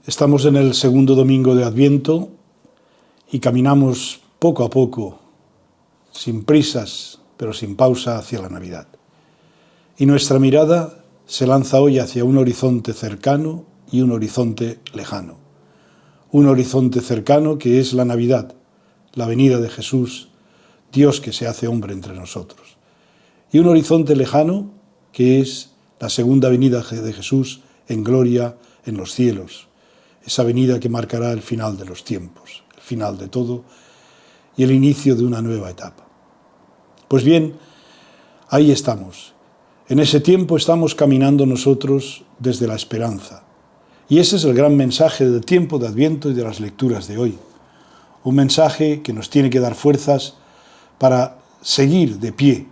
Estamos en el segundo domingo de Adviento y caminamos poco a poco, sin prisas, pero sin pausa, hacia la Navidad. Y nuestra mirada se lanza hoy hacia un horizonte cercano y un horizonte lejano. Un horizonte cercano que es la Navidad, la venida de Jesús, Dios que se hace hombre entre nosotros. Y un horizonte lejano que es la segunda venida de Jesús en gloria en los cielos. Esa venida que marcará el final de los tiempos, el final de todo y el inicio de una nueva etapa. Pues bien, ahí estamos. En ese tiempo estamos caminando nosotros desde la esperanza. Y ese es el gran mensaje del tiempo de Adviento y de las lecturas de hoy. Un mensaje que nos tiene que dar fuerzas para seguir de pie,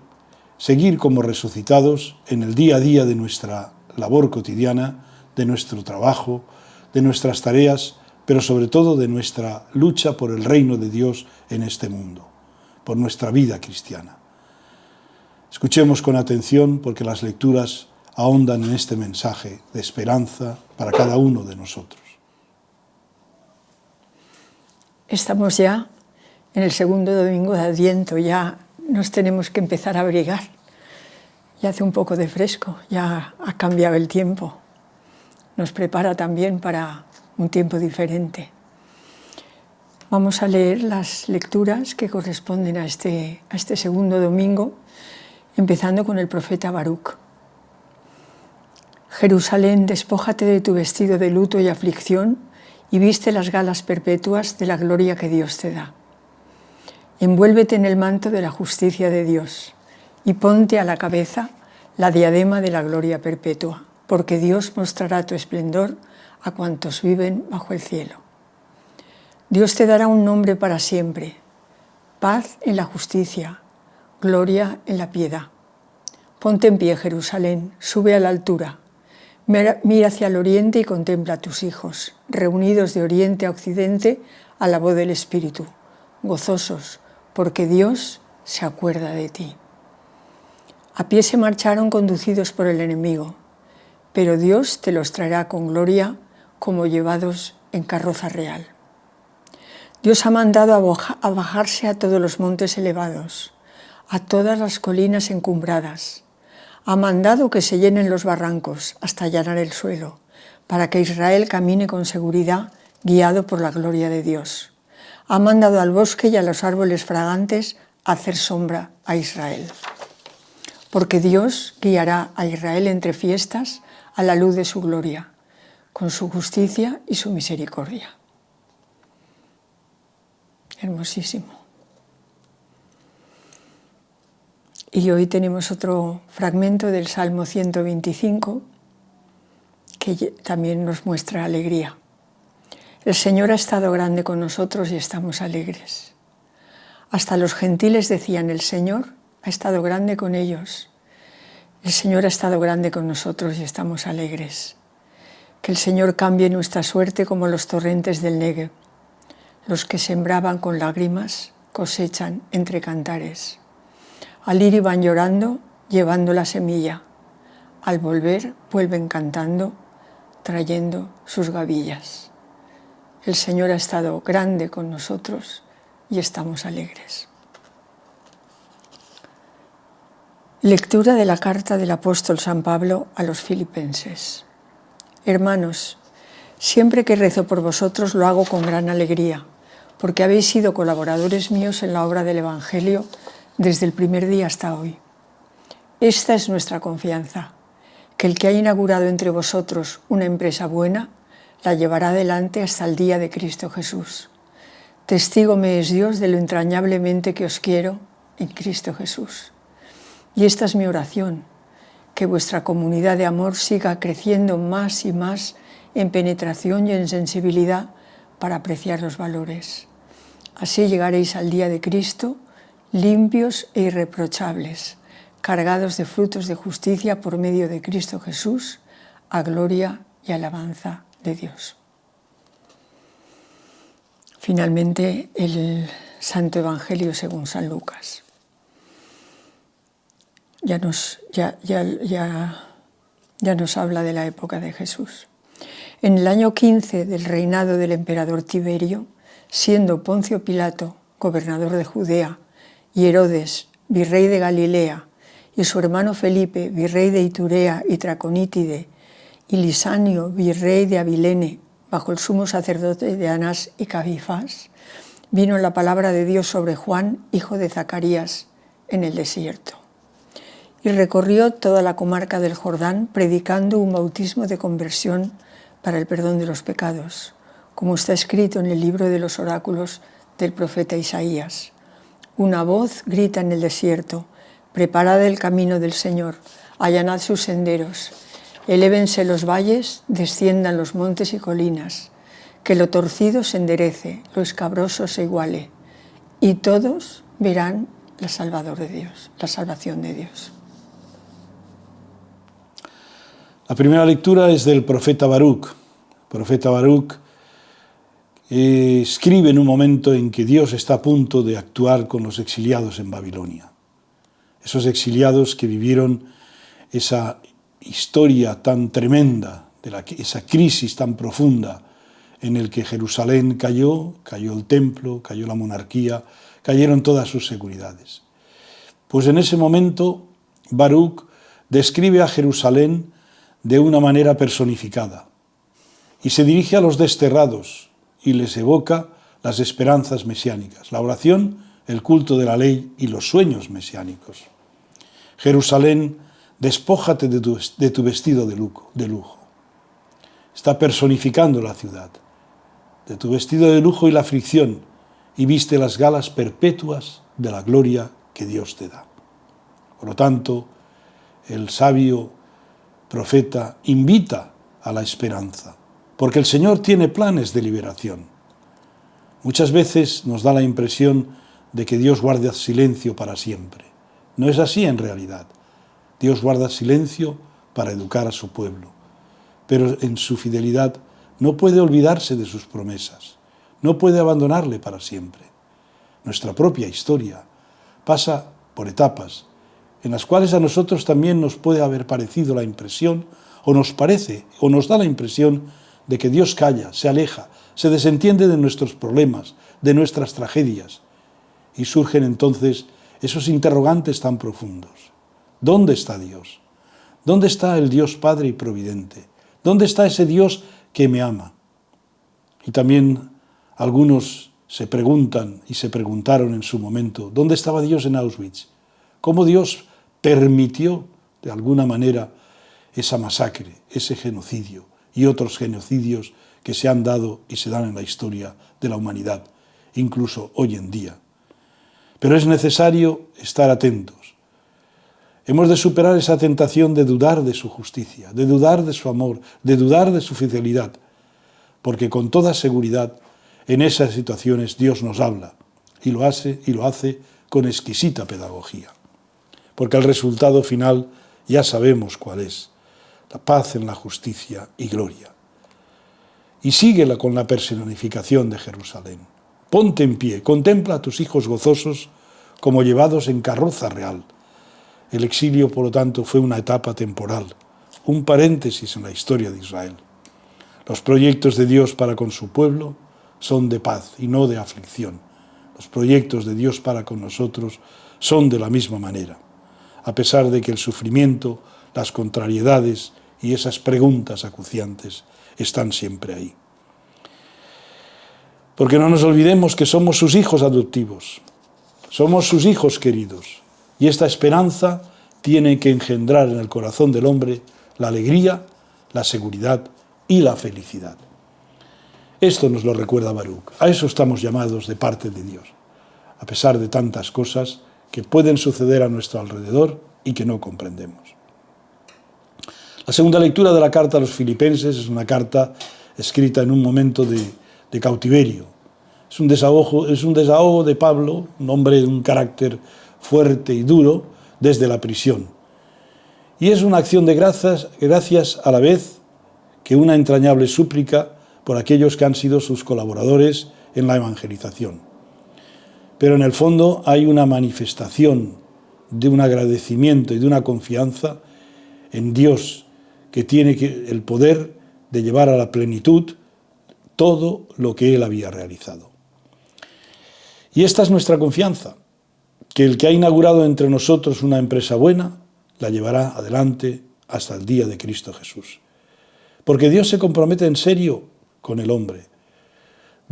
seguir como resucitados en el día a día de nuestra labor cotidiana, de nuestro trabajo, de nuestras tareas, pero sobre todo de nuestra lucha por el reino de Dios en este mundo, por nuestra vida cristiana. Escuchemos con atención porque las lecturas ahondan en este mensaje de esperanza para cada uno de nosotros. Estamos ya en el segundo domingo de Adviento, ya nos tenemos que empezar a abrigar. Ya hace un poco de fresco, ya ha cambiado el tiempo. Nos prepara también para un tiempo diferente. Vamos a leer las lecturas que corresponden a este segundo domingo, empezando con el profeta Baruc. Jerusalén, despójate de tu vestido de luto y aflicción y viste las galas perpetuas de la gloria que Dios te da. Envuélvete en el manto de la justicia de Dios y ponte a la cabeza la diadema de la gloria perpetua, porque Dios mostrará tu esplendor a cuantos viven bajo el cielo. Dios te dará un nombre para siempre, paz en la justicia, gloria en la piedad. Ponte en pie, Jerusalén, sube a la altura. Mira hacia el oriente y contempla a tus hijos, reunidos de oriente a occidente a la voz del Espíritu, gozosos, porque Dios se acuerda de ti. A pie se marcharon conducidos por el enemigo, pero Dios te los traerá con gloria como llevados en carroza real. Dios ha mandado a bajarse a todos los montes elevados, a todas las colinas encumbradas. Ha mandado que se llenen los barrancos hasta allanar el suelo, para que Israel camine con seguridad, guiado por la gloria de Dios. Ha mandado al bosque y a los árboles fragantes a hacer sombra a Israel. Porque Dios guiará a Israel entre fiestas a la luz de su gloria, con su justicia y su misericordia. Hermosísimo. Y hoy tenemos otro fragmento del Salmo 125 que también nos muestra alegría. El Señor ha estado grande con nosotros y estamos alegres. Hasta los gentiles decían, el Señor ha estado grande con ellos. El Señor ha estado grande con nosotros y estamos alegres. Que el Señor cambie nuestra suerte como los torrentes del Negev. Los que sembraban con lágrimas cosechan entre cantares. Al ir iban llorando, llevando la semilla. Al volver, vuelven cantando, trayendo sus gavillas. El Señor ha estado grande con nosotros y estamos alegres. Lectura de la carta del apóstol San Pablo a los Filipenses. Hermanos, siempre que rezo por vosotros lo hago con gran alegría, porque habéis sido colaboradores míos en la obra del Evangelio desde el primer día hasta hoy. Esta es nuestra confianza, que el que ha inaugurado entre vosotros una empresa buena, la llevará adelante hasta el día de Cristo Jesús. Testigo me es Dios de lo entrañablemente que os quiero en Cristo Jesús. Y esta es mi oración, que vuestra comunidad de amor siga creciendo más y más en penetración y en sensibilidad para apreciar los valores. Así llegaréis al día de Cristo limpios e irreprochables, cargados de frutos de justicia por medio de Cristo Jesús, a gloria y alabanza de Dios. Finalmente, el Santo Evangelio según San Lucas. Ya nos habla de la época de Jesús. En el año 15 del reinado del emperador Tiberio, siendo Poncio Pilato gobernador de Judea y Herodes virrey de Galilea y su hermano Felipe virrey de Iturea y Traconítide y Lisanio virrey de Abilene bajo el sumo sacerdote de Anás y Caifás, vino la palabra de Dios sobre Juan, hijo de Zacarías, en el desierto. Y recorrió toda la comarca del Jordán predicando un bautismo de conversión para el perdón de los pecados, como está escrito en el libro de los oráculos del profeta Isaías. Una voz grita en el desierto: preparad el camino del Señor, allanad sus senderos, elévense los valles, desciendan los montes y colinas, que lo torcido se enderece, lo escabroso se iguale, y todos verán la salvación de Dios. La primera lectura es del profeta Baruc. El profeta Baruc escribe en un momento en que Dios está a punto de actuar con los exiliados en Babilonia. Esos exiliados que vivieron esa historia tan tremenda, esa crisis tan profunda en el que Jerusalén cayó el templo, cayó la monarquía, cayeron todas sus seguridades. Pues en ese momento Baruc describe a Jerusalén de una manera personificada y se dirige a los desterrados y les evoca las esperanzas mesiánicas, la oración, el culto de la ley y los sueños mesiánicos. Jerusalén, despójate de tu vestido de lujo. Está personificando la ciudad, de tu vestido de lujo y la aflicción, y viste las galas perpetuas de la gloria que Dios te da. Por lo tanto, el sabio profeta invita a la esperanza, porque el Señor tiene planes de liberación. Muchas veces nos da la impresión de que Dios guarda silencio para siempre. No es así en realidad. Dios guarda silencio para educar a su pueblo, pero en su fidelidad no puede olvidarse de sus promesas, no puede abandonarle para siempre. Nuestra propia historia pasa por etapas, en las cuales a nosotros también nos puede haber parecido la impresión, o nos da la impresión de que Dios calla, se aleja, se desentiende de nuestros problemas, de nuestras tragedias, y surgen entonces esos interrogantes tan profundos. ¿Dónde está Dios? ¿Dónde está el Dios Padre y Providente? ¿Dónde está ese Dios que me ama? Y también algunos se preguntan y se preguntaron en su momento, ¿dónde estaba Dios en Auschwitz? ¿Cómo Dios permitió, de alguna manera, esa masacre, ese genocidio y otros genocidios que se han dado y se dan en la historia de la humanidad, incluso hoy en día? Pero es necesario estar atentos. Hemos de superar esa tentación de dudar de su justicia, de dudar de su amor, de dudar de su fidelidad, porque con toda seguridad en esas situaciones Dios nos habla y lo hace con exquisita pedagogía. Porque el resultado final ya sabemos cuál es: la paz en la justicia y gloria. Y síguela con la personificación de Jerusalén. Ponte en pie, contempla a tus hijos gozosos como llevados en carroza real. El exilio, por lo tanto, fue una etapa temporal, un paréntesis en la historia de Israel. Los proyectos de Dios para con su pueblo son de paz y no de aflicción. Los proyectos de Dios para con nosotros son de la misma manera, a pesar de que el sufrimiento, las contrariedades y esas preguntas acuciantes están siempre ahí. Porque no nos olvidemos que somos sus hijos adoptivos, somos sus hijos queridos, y esta esperanza tiene que engendrar en el corazón del hombre la alegría, la seguridad y la felicidad. Esto nos lo recuerda Baruc. A eso estamos llamados de parte de Dios, a pesar de tantas cosas que pueden suceder a nuestro alrededor y que no comprendemos. La segunda lectura de la carta a los Filipenses es una carta escrita en un momento de cautiverio. Es un desahogo de Pablo, un hombre de un carácter fuerte y duro, desde la prisión. Y es una acción de gracias a la vez que una entrañable súplica por aquellos que han sido sus colaboradores en la evangelización. pero en el fondo hay una manifestación de un agradecimiento y de una confianza en Dios, que tiene el poder de llevar a la plenitud todo lo que Él había realizado. Y esta es nuestra confianza, que el que ha inaugurado entre nosotros una empresa buena, la llevará adelante hasta el día de Cristo Jesús. Porque Dios se compromete en serio con el hombre.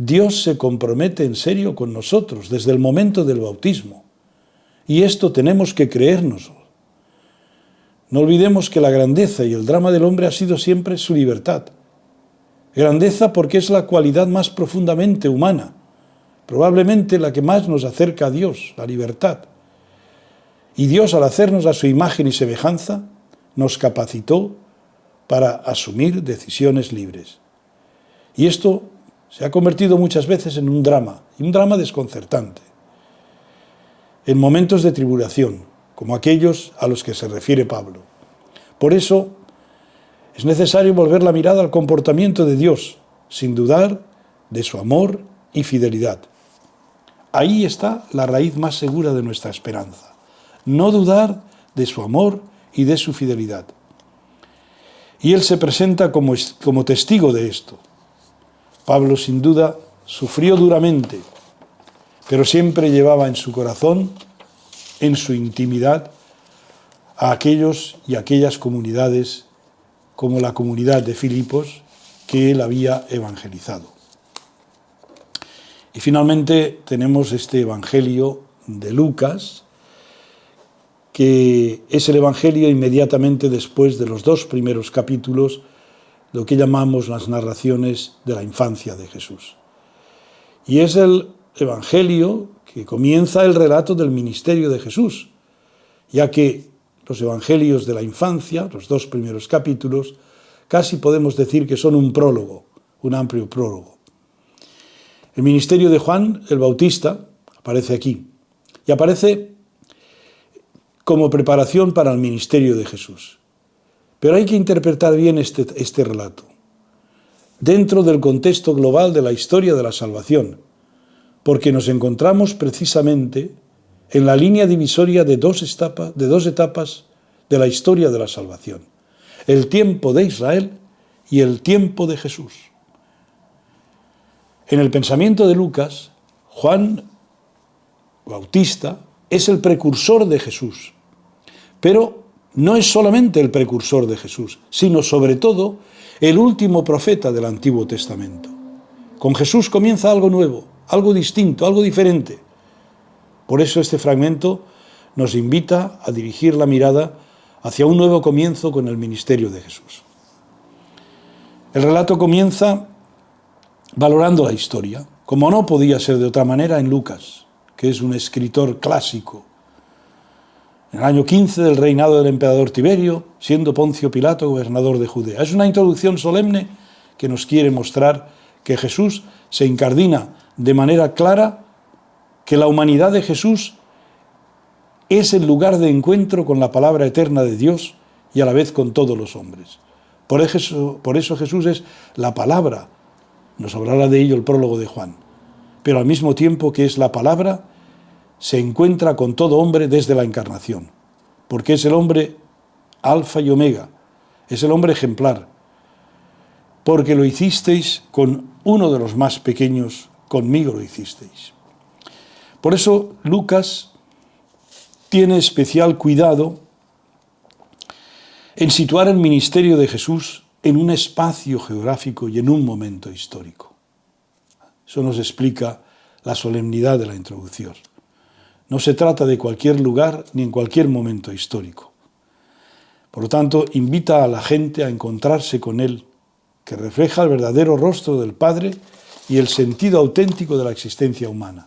Dios se compromete en serio con nosotros desde el momento del bautismo. Y esto tenemos que creérnoslo. No olvidemos que la grandeza y el drama del hombre ha sido siempre su libertad. Grandeza porque es la cualidad más profundamente humana, probablemente la que más nos acerca a Dios, la libertad. Y Dios, al hacernos a su imagen y semejanza, nos capacitó para asumir decisiones libres. Y esto se ha convertido muchas veces en un drama, y un drama desconcertante. En momentos de tribulación, como aquellos a los que se refiere Pablo. Por eso es necesario volver la mirada al comportamiento de Dios, sin dudar de su amor y fidelidad. Ahí está la raíz más segura de nuestra esperanza. No dudar de su amor y de su fidelidad. Y Él se presenta como testigo de esto. Pablo, sin duda, sufrió duramente, pero siempre llevaba en su corazón, en su intimidad, a aquellos y aquellas comunidades, como la comunidad de Filipos, que él había evangelizado. Y finalmente tenemos este Evangelio de Lucas, que es el Evangelio inmediatamente después de los 2 primeros capítulos, lo que llamamos las narraciones de la infancia de Jesús. Y es el Evangelio que comienza el relato del ministerio de Jesús, ya que los Evangelios de la infancia, los 2 primeros capítulos, casi podemos decir que son un prólogo, un amplio prólogo. El ministerio de Juan el Bautista aparece aquí, y aparece como preparación para el ministerio de Jesús. Pero hay que interpretar bien este relato, dentro del contexto global de la historia de la salvación, porque nos encontramos precisamente en la línea divisoria de dos etapas de la historia de la salvación. El tiempo de Israel y el tiempo de Jesús. En el pensamiento de Lucas, Juan Bautista es el precursor de Jesús, pero no es solamente el precursor de Jesús, sino sobre todo el último profeta del Antiguo Testamento. Con Jesús comienza algo nuevo, algo distinto, algo diferente. Por eso este fragmento nos invita a dirigir la mirada hacia un nuevo comienzo con el ministerio de Jesús. El relato comienza valorando la historia, como no podía ser de otra manera en Lucas, que es un escritor clásico. En el año 15 del reinado del emperador Tiberio, siendo Poncio Pilato gobernador de Judea. Es una introducción solemne que nos quiere mostrar que Jesús se incardina de manera clara, que la humanidad de Jesús es el lugar de encuentro con la palabra eterna de Dios y a la vez con todos los hombres. Por eso Jesús es la palabra. Nos hablará de ello el prólogo de Juan. Pero al mismo tiempo que es la palabra, se encuentra con todo hombre desde la encarnación, porque es el hombre alfa y omega, es el hombre ejemplar, porque lo hicisteis con uno de los más pequeños, conmigo lo hicisteis. Por eso Lucas tiene especial cuidado en situar el ministerio de Jesús en un espacio geográfico y en un momento histórico. Eso nos explica la solemnidad de la introducción. No se trata de cualquier lugar ni en cualquier momento histórico. Por lo tanto, invita a la gente a encontrarse con Él, que refleja el verdadero rostro del Padre y el sentido auténtico de la existencia humana.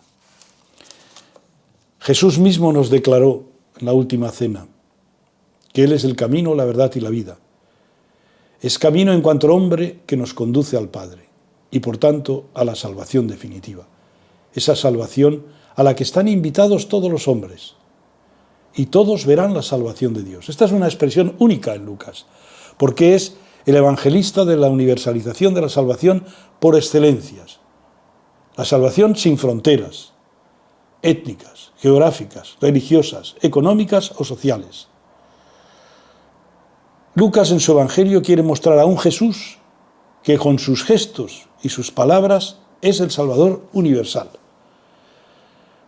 Jesús mismo nos declaró en la última cena que Él es el camino, la verdad y la vida. Es camino en cuanto hombre que nos conduce al Padre y, por tanto, a la salvación definitiva. Esa salvación a la que están invitados todos los hombres, y todos verán la salvación de Dios. Esta es una expresión única en Lucas, porque es el evangelista de la universalización de la salvación por excelencias. La salvación sin fronteras, étnicas, geográficas, religiosas, económicas o sociales. Lucas en su Evangelio quiere mostrar a un Jesús que con sus gestos y sus palabras es el Salvador universal.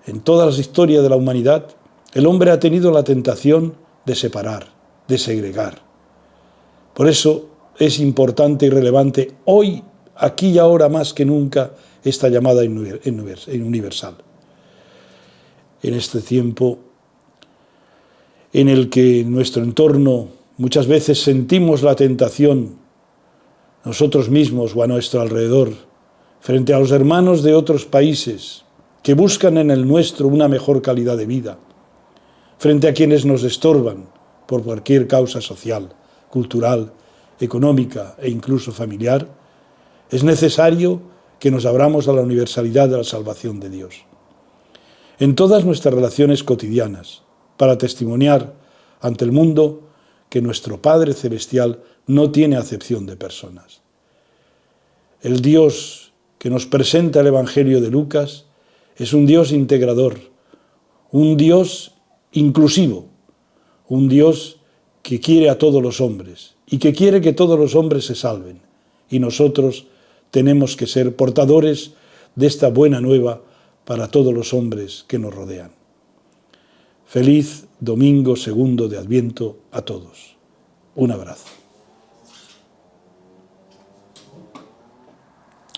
En todas las historias de la humanidad, el hombre ha tenido la tentación de separar, de segregar. Por eso es importante y relevante hoy, aquí y ahora más que nunca, esta llamada universal. En este tiempo en el que en nuestro entorno muchas veces sentimos la tentación, nosotros mismos o a nuestro alrededor, frente a los hermanos de otros países que buscan en el nuestro una mejor calidad de vida, frente a quienes nos estorban por cualquier causa social, cultural, económica e incluso familiar, es necesario que nos abramos a la universalidad de la salvación de Dios. En todas nuestras relaciones cotidianas, para testimoniar ante el mundo que nuestro Padre Celestial no tiene acepción de personas. El Dios que nos presenta el Evangelio de Lucas es un Dios integrador, un Dios inclusivo, un Dios que quiere a todos los hombres y que quiere que todos los hombres se salven. Y nosotros tenemos que ser portadores de esta buena nueva para todos los hombres que nos rodean. Feliz Domingo Segundo de Adviento a todos. Un abrazo.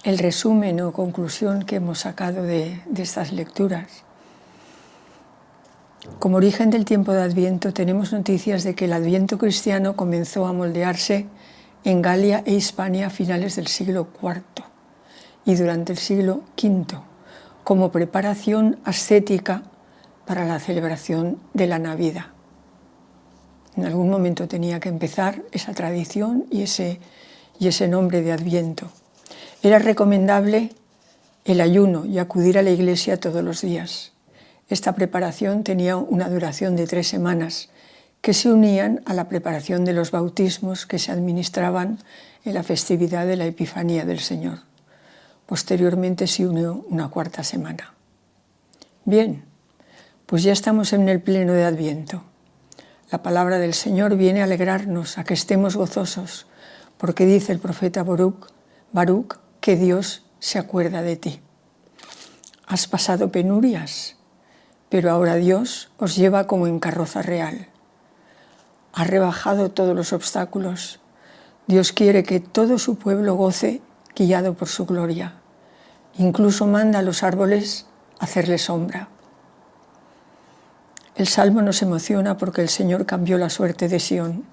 El resumen o conclusión que hemos sacado de estas lecturas. Como origen del tiempo de Adviento, tenemos noticias de que el Adviento cristiano comenzó a moldearse en Galia e Hispania a finales del siglo IV y durante el siglo V, como preparación ascética para la celebración de la Navidad. En algún momento tenía que empezar esa tradición y ese nombre de Adviento. Era recomendable el ayuno y acudir a la iglesia todos los días. Esta preparación tenía una duración de 3 semanas, que se unían a la preparación de los bautismos que se administraban en la festividad de la Epifanía del Señor. Posteriormente se unió una 4ª semana. Bien, pues ya estamos en el pleno de Adviento. La palabra del Señor viene a alegrarnos, a que estemos gozosos, porque dice el profeta Baruch que Dios se acuerda de ti. Has pasado penurias, pero ahora Dios os lleva como en carroza real. Ha rebajado todos los obstáculos. Dios quiere que todo su pueblo goce guiado por su gloria. Incluso manda a los árboles hacerle sombra. El Salmo nos emociona porque el Señor cambió la suerte de Sión.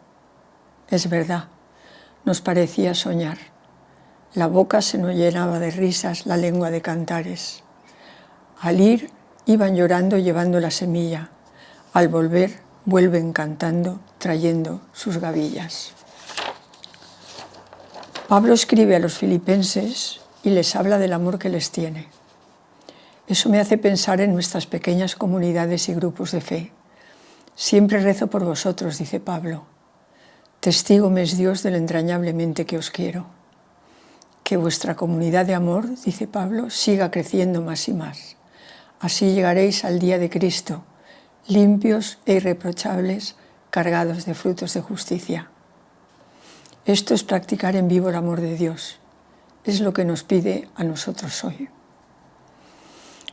Es verdad, nos parecía soñar. La boca se nos llenaba de risas, la lengua de cantares. Al ir, iban llorando llevando la semilla. Al volver, vuelven cantando, trayendo sus gavillas. Pablo escribe a los filipenses y les habla del amor que les tiene. Eso me hace pensar en nuestras pequeñas comunidades y grupos de fe. Siempre rezo por vosotros, dice Pablo. Testigo me es Dios de lo entrañablemente que os quiero. Que vuestra comunidad de amor, dice Pablo, siga creciendo más y más. Así llegaréis al día de Cristo, limpios e irreprochables, cargados de frutos de justicia. Esto es practicar en vivo el amor de Dios. Es lo que nos pide a nosotros hoy.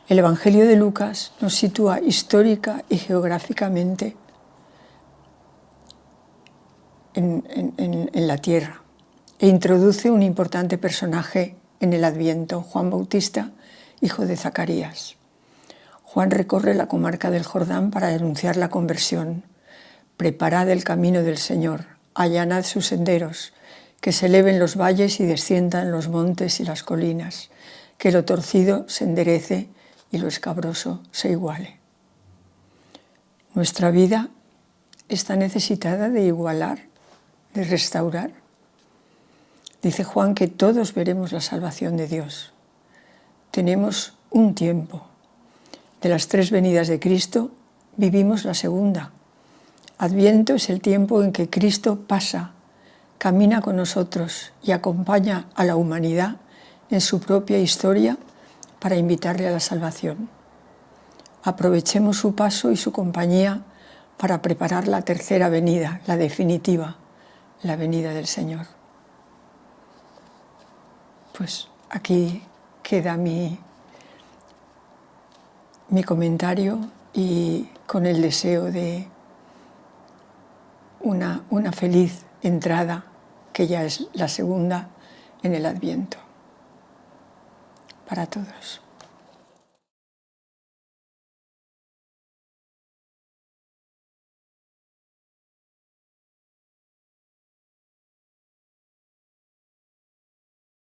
El Evangelio de Lucas nos sitúa histórica y geográficamente en la tierra e introduce un importante personaje en el Adviento, Juan Bautista, hijo de Zacarías. Juan recorre la comarca del Jordán para denunciar la conversión. Preparad el camino del Señor, allanad sus senderos, que se eleven los valles y desciendan los montes y las colinas, que lo torcido se enderece y lo escabroso se iguale. Nuestra vida está necesitada de igualar, de restaurar. Dice Juan que todos veremos la salvación de Dios. Tenemos un tiempo. De las 3 venidas de Cristo, vivimos la segunda. Adviento es el tiempo en que Cristo pasa, camina con nosotros y acompaña a la humanidad en su propia historia para invitarle a la salvación. aprovechemos su paso y su compañía para preparar la tercera venida, la definitiva, la venida del Señor. Pues aquí queda mi comentario y con el deseo de una feliz entrada, que ya es la segunda en el Adviento, para todos.